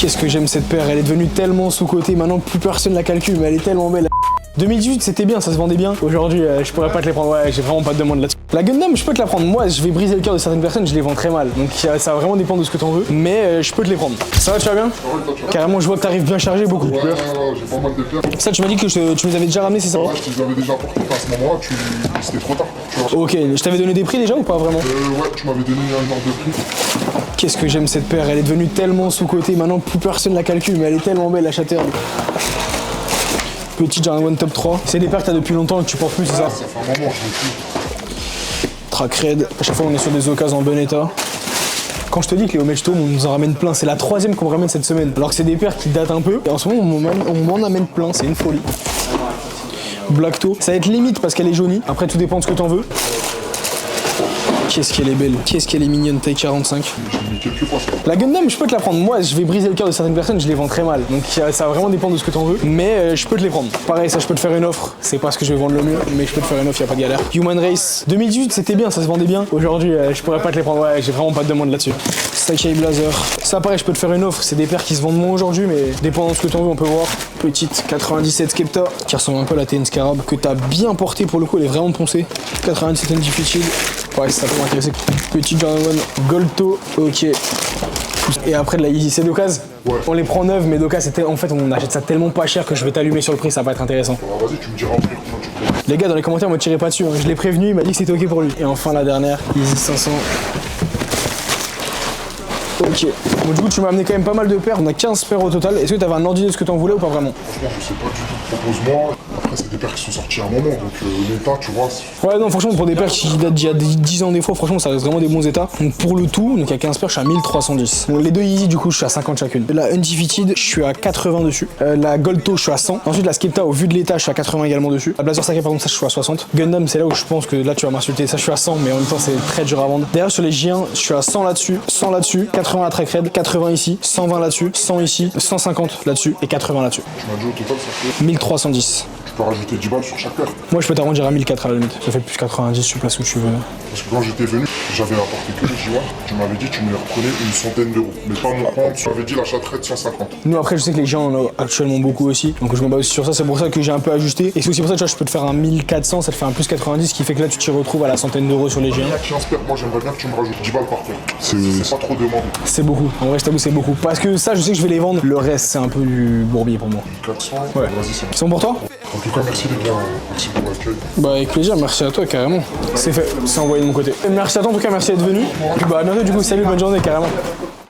Qu'est-ce que j'aime cette paire, elle est devenue tellement sous-cotée, maintenant plus personne la calcule, mais elle est tellement belle. 2018 c'était bien, ça se vendait bien. Aujourd'hui je pourrais pas te les prendre, ouais j'ai vraiment pas de demande là-dessus. La Gundam je peux te la prendre, moi je vais briser le cœur de certaines personnes, je les vends très mal. Donc ça va vraiment dépendre de ce que t'en veux, mais je peux te les prendre. Ça va, tu vas bien? Carrément je vois que t'arrives bien chargé beaucoup. Ouais, j'ai pas mal de paires. Ça tu m'as dit que tu me les avais déjà ramenés, c'est ça? Ouais, je te les avais déjà apportés à ce moment-là, c'était trop tard. Tu vois. Ok, je t'avais donné des prix déjà ou pas vraiment? Ouais, tu m'avais donné un ordre de prix. Qu'est-ce que j'aime cette paire, elle est devenue tellement sous-cotée, maintenant plus personne la calcule, mais elle est tellement belle la Shattered. Petit Jordan 1 top 3. C'est des paires que t'as depuis longtemps et que tu portes plus, c'est ça? Ça fait un moment, je l'ai plus. Track Red. À chaque fois, on est sur des occasions en bon état. Quand je te dis que les Homage Tome, on nous en ramène plein, c'est la troisième qu'on me ramène cette semaine. Alors que c'est des paires qui datent un peu. Et en ce moment, on m'en amène plein, c'est une folie. Black Toe. Ça va être limite parce qu'elle est jaunie. Après, tout dépend de ce que t'en veux. Qu'est-ce qu'elle est belle, qu'est-ce qu'elle est mignonne, taille 45. J'ai mis quelques fois ça. La Gundam, je peux te la prendre. Moi, je vais briser le cœur de certaines personnes, je les vends très mal. Donc ça va vraiment dépendre de ce que t'en veux. Mais je peux te les prendre. Pareil, ça, je peux te faire une offre. C'est pas ce que je vais vendre le mieux, mais je peux te faire une offre, y a pas de galère. Human Race. 2018, c'était bien, ça se vendait bien. Aujourd'hui, je pourrais pas te les prendre. Ouais, j'ai vraiment pas de demande là-dessus. Sakai Blazer. Ça, pareil, je peux te faire une offre. C'est des paires qui se vendent moins aujourd'hui, mais dépendant de ce que t'en veux, on peut voir. Petite 97 Skepta, qui ressemble un peu à la TN Scarab, que t'as bien portée pour le coup, elle est vraiment poncée. 97 Undefeated. Ouais, ça peut m'intéresser. Petit Jordan 1 Gold Toe, ok. Et après de la Yeezy, c'est d'occasion. Ouais. On les prend neuves, mais d'occasion, en fait, on achète ça tellement pas cher que je vais t'allumer sur le prix, ça va être intéressant. Alors vas-y, tu me diras en prix comment tu prends. Les gars, dans les commentaires, me tirez pas dessus, hein. Je l'ai prévenu, il m'a dit que c'était ok pour lui. Et enfin, la dernière, Yeezy 500. Ok. Bon, du coup, tu m'as amené quand même pas mal de paires. On a 15 paires au total. Est-ce que t'avais un ordre de ce que t'en voulais ou pas vraiment? Franchement, je sais pas du tout. Propose-moi. Après, c'est des paires qui sont sorties à un moment, donc l'état, tu vois. Ouais, non, franchement, pour des paires qui datent d'il y a 10 ans des fois, franchement, ça reste vraiment des bons états. Donc pour le tout, donc il y a 15 paires, je suis à 1310. Bon, les deux Yeezy, du coup, je suis à 50 chacune. La Undefeated, je suis à 80 dessus. La Gold Toe, je suis à 100. Ensuite, la Skepta, au vu de l'état, je suis à 80 également dessus. La Blazer Sacré, par contre, ça, je suis à 60. Gundam, c'est là où je pense que là, tu vas m'insulter. Ça, je suis à 100, mais en même temps, c'est très dur à vendre. D'ailleurs, sur les J1, je suis à 100 là-dessus, 100 là-dessus, 80 à Track Red, 80 ici, 120 là-dessus, 100 ici, 150 là-dessus et 80 là-dessus. Tu m'as dit au total, ça fait. 1310. Tu peux rajouter 10 balles sur chaque paire. Moi, je peux t'arrondir à 1004 à la limite. Ça fait plus 90, tu places où tu veux. Parce que quand j'étais venu, j'avais apporté que les J1. Tu m'avais dit que tu me les reprenais une centaine d'euros. Mais pas mon compte, tu m'avais dit la Shattered 150. Nous, après, je sais que les gens en ont actuellement beaucoup aussi. Donc, je me base aussi sur ça. C'est pour ça que j'ai un peu ajusté. Et c'est aussi pour ça que tu vois, je peux te faire un 1400, ça te fait un plus 90, ce qui fait que là, tu t'y retrouves à la centaine d'euros sur les G1. Il y a 15 paires, moi j'aimerais bien que tu me rajoutes 10 balles par paire. C'est pas trop demandé. C'est beaucoup. En vrai, je t'avoue, c'est beaucoup. Parce que ça, je sais que je vais les vendre. Le reste, c'est un peu du bourbier pour moi. 400, Ouais. vas-y, c'est bon. Ils sont pour toi? En tout cas, merci les gars. Merci pour l'accueil. Bah, avec plaisir. Merci à toi, carrément. C'est fait. C'est envoyé de mon côté. Merci à toi, en tout cas. Merci d'être venu. Puis, bah, à bientôt, du coup. Salut, bonne journée, carrément.